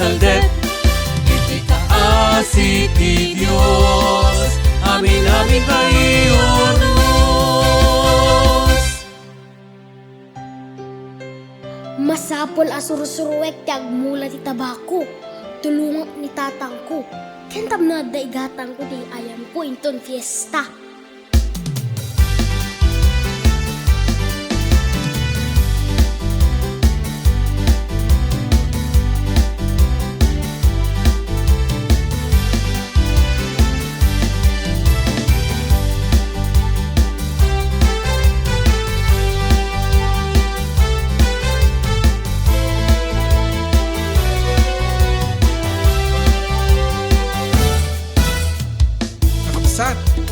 saldet. Iti kaasi ti Dios, amin amin kaiurnos. Masapol asursuruek ti agmula ti tabako, tulungak ni tatang ko. Kentam na daigatang ko di ayam ko inton fiesta.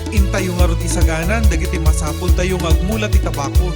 Intayo nga ron isaganan, dagiti masapol tayo ngagmula ti tabako.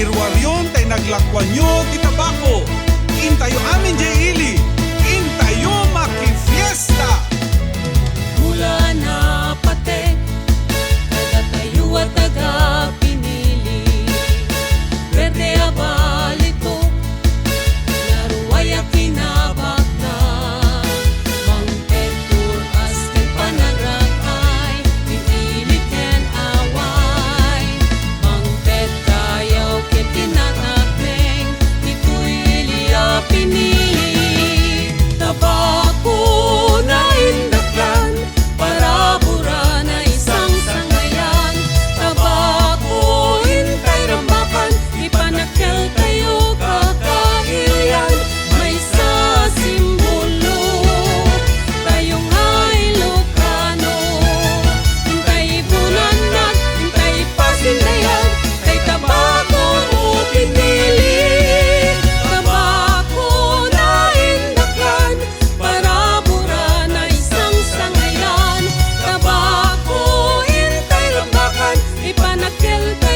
Irwaryon tay naglakwan nyo ti tabako. Intayo amin jay ili. Intayo maki-fiesta. Mula na pate, taga tayo at taga pinili. Verde abalito, naruay a kinabak na. Mang petur as ken panagrakay, pinili ken away. Mang pet kayaw ken tinatapeng, ito'y ili a pinili. panagkelta